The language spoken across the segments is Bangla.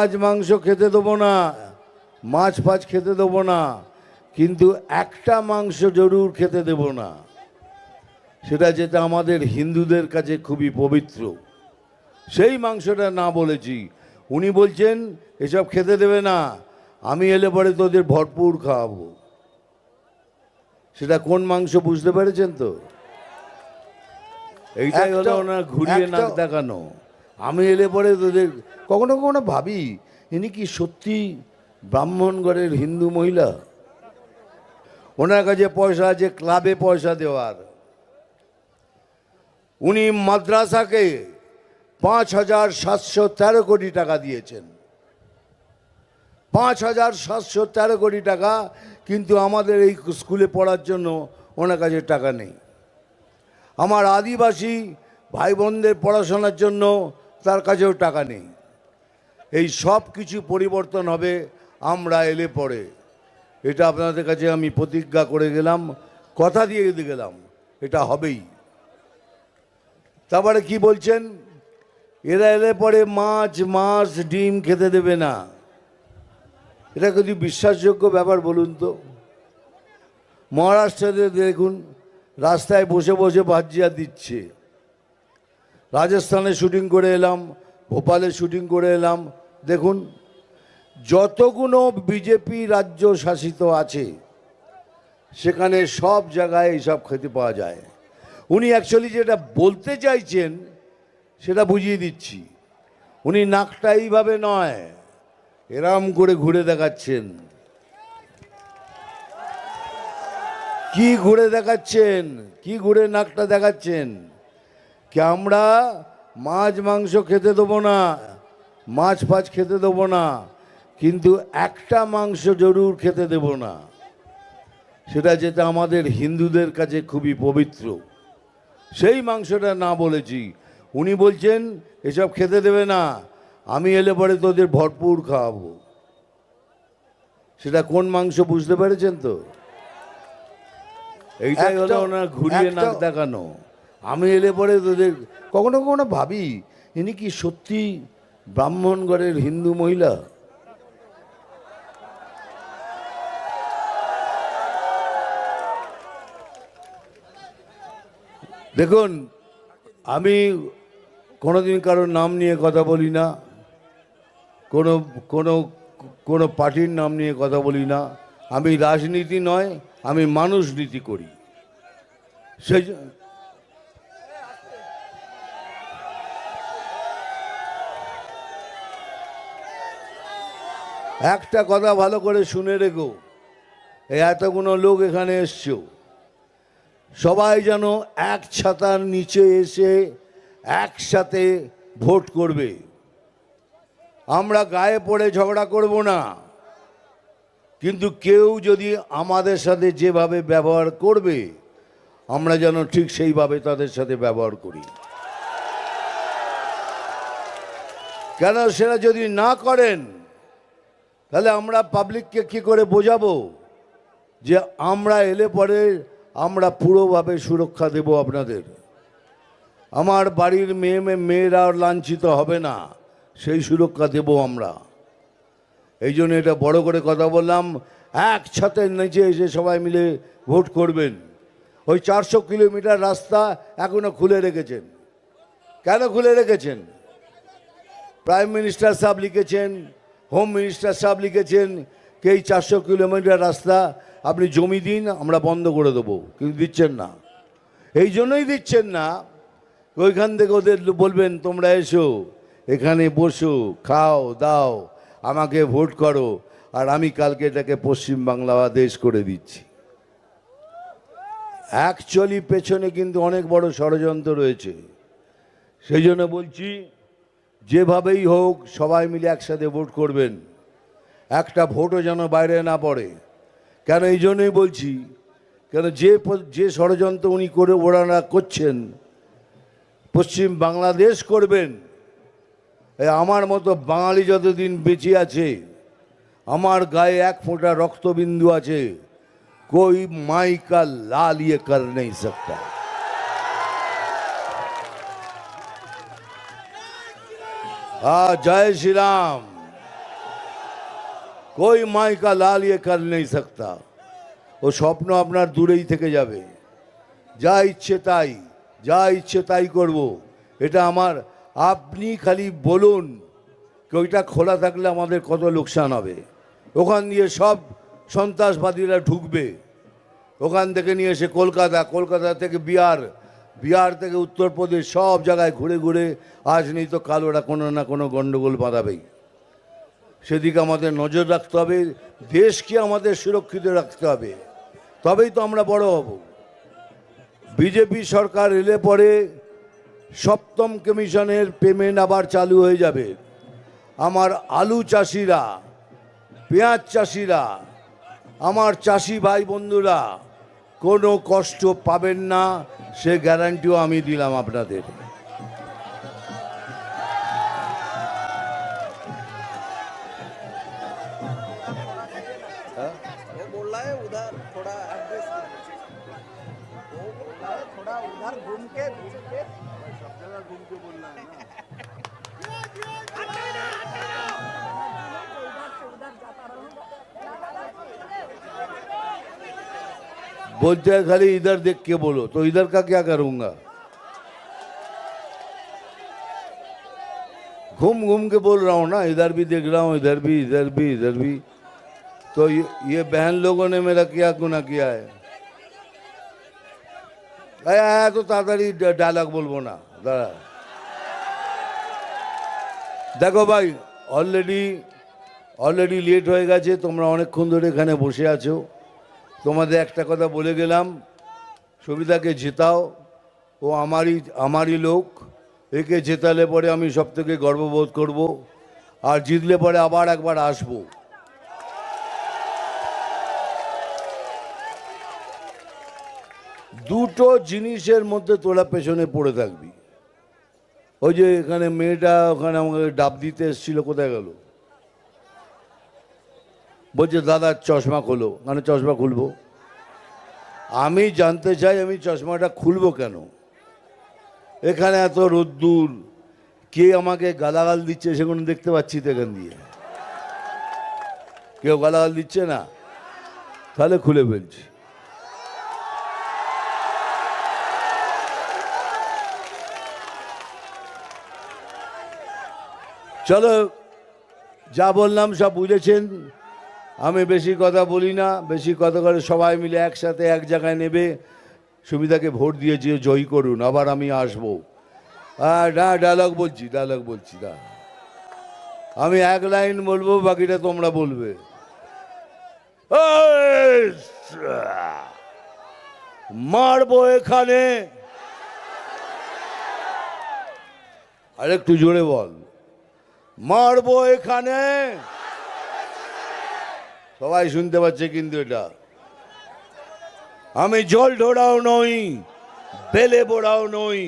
মাছ মাংস খেতে দেবো না, মাছ ফাছ খেতে দেবো না, কিন্তু একটা মাংস জরুর খেতে দেব না, সেটা যেটা আমাদের হিন্দুদের কাছে খুবই পবিত্র, সেই মাংসটা না বলেছি। উনি বলছেন এসব খেতে দেবে না, আমি এলে পরে তোদের ভরপুর খাওয়াবো। সেটা কোন মাংস বুঝতে পেরেছেন তো? এইটাই হলো ওনার ঘুরিয়ে নাক দেখানো। আমি এলে পরে তোদের, কখনো কখনো ভাবি ইনি কি সত্যি ব্রাহ্মণগড়ের হিন্দু মহিলা? ওনার কাছে পয়সা আছে ক্লাবে পয়সা দেওয়ার। উনি মাদ্রাসাকে 5,713 কোটি টাকা দিয়েছেন, 5,713 কোটি টাকা, কিন্তু আমাদের এই স্কুলে পড়ার জন্য ওনার কাছে টাকা নেই। আমার আদিবাসী ভাই বোনদের পড়াশোনার জন্য তার কাছেও টাকা নেই। এই সব কিছু পরিবর্তন হবে আমরা এলে পরে, এটা আপনাদের কাছে আমি প্রতিজ্ঞা করে গেলাম, কথা দিয়ে গেলাম, এটা হবেই। তারপরে কি বলছেন, এরা এলে পরে মাছ ডিম খেতে দেবে না। এটা কিন্তু বিশ্বাসযোগ্য ব্যাপার বলুন তো? মহারাষ্ট্রে দেখুন রাস্তায় বসে বসে ভাজিয়া দিচ্ছে, রাজস্থানে শুটিং করে এলাম, ভোপালে শুটিং করে এলাম, দেখুন যতগুলো বিজেপি রাজ্য শাসিত আছে সেখানে সব জায়গায় এইসব খেতে পাওয়া যায়। উনি অ্যাকচুয়ালি যেটা বলতে চাইছেন সেটা বুঝিয়ে দিচ্ছি। উনি নাকটা এইভাবে নয়, এরম করে ঘুরে দেখাচ্ছেন। কি ঘুরে দেখাচ্ছেন, কি ঘুরে নাকটা দেখাচ্ছেন? কি আমরা মাছ মাংস খেতে দেবো না, মাছ ফাছ খেতে দেবো না, কিন্তু একটা মাংস জরুর খেতে দেব না, সেটা যেটা আমাদের হিন্দুদের কাছে খুবই পবিত্র, সেই মাংসটা না বলেছি। উনি বলছেন এসব খেতে দেবে না, আমি এলে পরে তোদের ভরপুর খাওয়াবো। সেটা কোন মাংস বুঝতে পেরেছেন তো? এইটাই হলো ওনার ঘুরিয়ে নাক দেখানো। আমি এলে পরে তোদের, কখনো কখনো ভাবি ইনি কি সত্যি ব্রাহ্মণগড়ের হিন্দু মহিলা? দেখুন, আমি কোনোদিন কারোর নাম নিয়ে কথা বলি না, কোনো কোনো কোনো পার্টির নাম নিয়ে কথা বলি না। আমি রাজনীতি নয়, আমি মানুষ নীতি করি। সেই একটা কথা ভালো করে শুনে রেখো, এই এতগুলো লোক এখানে এসছো, সবাই যেন এক ছাতার নিচে এসে একসাথে ভোট করবে। আমরা গায়ে পড়ে ঝগড়া করব না, কিন্তু কেউ যদি আমাদের সাথে যেভাবে ব্যবহার করবে আমরা যেন ঠিক সেইভাবে তাদের সাথে ব্যবহার করি। কেন সেটা যদি না করেন তাহলে আমরা পাবলিককে কি করে বোঝাবো যে আমরা এলে পরে আমরা পুরোভাবে সুরক্ষা দেব আপনাদের? আমার বাড়ির মেয়েরা লাঞ্ছিত হবে না, সেই সুরক্ষা দেব আমরা। এই জন্য এটা বড় করে কথা বললাম, এক ছাতের নিচে এসে সবাই মিলে ভোট করবেন। ওই 400 কিলোমিটার রাস্তা এখনো খুলে রেখেছেন। কেন খুলে রেখেছেন? প্রাইম মিনিস্টার সাহেব লিখেছেন, হোম মিনিস্টার সাহেব লিখেছেন কি এই 400 কিলোমিটার রাস্তা আপনি জমি দিন, আমরা বন্ধ করে দেবো, কিন্তু দিচ্ছেন না। এই জন্যই দিচ্ছেন না, ওইখান থেকে ওদের বলবেন তোমরা এসো এখানে বসো, খাও দাও, আমাকে ভোট করো, আর আমি কালকে এটাকে পশ্চিম বাংলাদেশ করে দিচ্ছি। অ্যাকচুয়ালি পেছনে কিন্তু অনেক বড় ষড়যন্ত্র রয়েছে। সেই জন্য বলছি যেভাবেই হোক সবাই মিলে একসাথে ভোট করবেন, একটা ভোটও যেন বাইরে না পড়ে। কেন এই জন্যই বলছি, কেন যে ষড়যন্ত্র উনি করে ওনারা করছেন, পশ্চিম বাংলাদেশ করবেন, আমার মতো বাঙালি যতদিন বেঁচে আছে, আমার গায়ে এক ফোঁটা রক্তবিন্দু আছে, कोई माई का लाल ये कर नहीं सकता। जय श्री राम। कोई माई का लाल ये कर नहीं सकता। ও স্বপ্ন আপনার দূরেই থেকে যাবে। যা ইচ্ছে তাই করব, এটা আমার। আপনি খালি বলুন কি ওইটা খোলা থাকলে আমাদের কত লোকসান হবে। ওখান দিয়ে সব সন্ত্রাসবাদীরা ঢুকবে, ওখান থেকে নিয়ে এসে কলকাতা থেকে বিহার থেকে উত্তরপ্রদেশ, সব জায়গায় ঘুরে ঘুরে আজ নেই তো কাল ওরা কোনো না কোনো গণ্ডগোল বাঁধাবেই। সেদিকে আমাদের নজর রাখতে হবে, দেশকে আমাদের সুরক্ষিত রাখতে হবে, তবেই তো আমরা বড় হব। বিজেপি সরকার এলে পরে সপ্তম কমিশনের পেমেন্ট আবার চালু হয়ে যাবে। আমার আলু চাষিরা, পেঁয়াজ চাষিরা, আমার চাষি ভাই বন্ধুরা কোনো কষ্ট পাবেন না, সে গ্যারান্টিও আমি দিলাম আপনাদের। बोलते हैं खाली इधर देख के बोलो, तो इधर का क्या करूंगा? घूम घूम के बोल रहा हूँ ना, इधर भी देख रहा हूँ, इधर भी। तो ये बहन लोगों ने मेरा क्या गुनाह किया है? आया तो ताड़ाताड़ी डायलॉग बोलबो ना, दाঁড়া। দেখো ভাই, অলরেডি লেট হয়ে গেছে, তোমরা অনেকক্ষণ ধরে এখানে বসে আছো। তোমাদের একটা কথা বলে গেলাম, সুবিধাকে জেতাও, ও আমারই লোক। একে জেতালে পরে আমি সব থেকে গর্ববোধ করব, আর জিতলে পরে আবার একবার আসবো। দুটো জিনিসের মধ্যে তোরা পেছনে পড়ে থাকবি। ওই যে এখানে মেয়েটা ওখানে আমাকে ডাব দিতে এসেছিল, কোথায় গেল? বলছে দাদা চশমা খোলো। মানে চশমা খুলবো? আমি জানতে চাই আমি চশমাটা খুলবো কেন? এখানে এত রোদ্দুর, কে আমাকে গালাগাল দিচ্ছে সেগুলো দেখতে পাচ্ছি তো এখান দিয়ে। কেউ গালাগাল দিচ্ছে না? তাহলে খুলে ফেলছি। চলো, যা বললাম সব বুঝেছেন। আমি বেশি কথা বলি না, বেশি কথা করে সবাই মিলে একসাথে এক জায়গায় নেবে। সুবিধাকে ভোট দিয়ে জয়ী করুন, আবার আমি আসবো। না, ডায়লগ বলছি না। আমি এক লাইন বলবো, বাকিটা তোমরা বলবে। মারবো এখানে, আরেকটু জোরে বল। মারবো এখানে। সবাই শুনতে পাচ্ছে কিন্তু এটা। আমি জল ঢোড়াও নই, বেলে বোড়াও নই,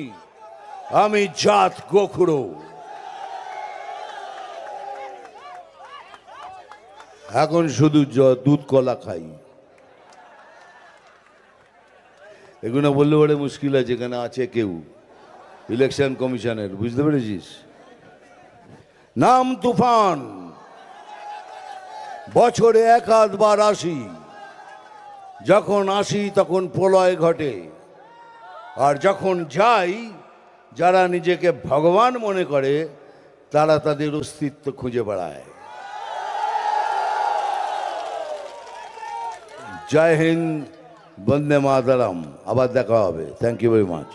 আমি জাত গোখরো। এখন শুধু দুধ কলা খাই। এগুলো বললে বড় মুশকিল আছে, এখানে আছে কেউ ইলেকশন কমিশনের, বুঝতে পেরেছিস? নাম তুফান, বছরে এক আধবার আসি, যখন আসি তখন প্রলয় ঘটে, আর যখন যাই যারা নিজেকে ভগবান মনে করে তারা তাদের অস্তিত্ব খুঁজে বেড়ায়। জয় হিন্দ, বন্দে মাতরম। আবার দেখা হবে। Thank you very much.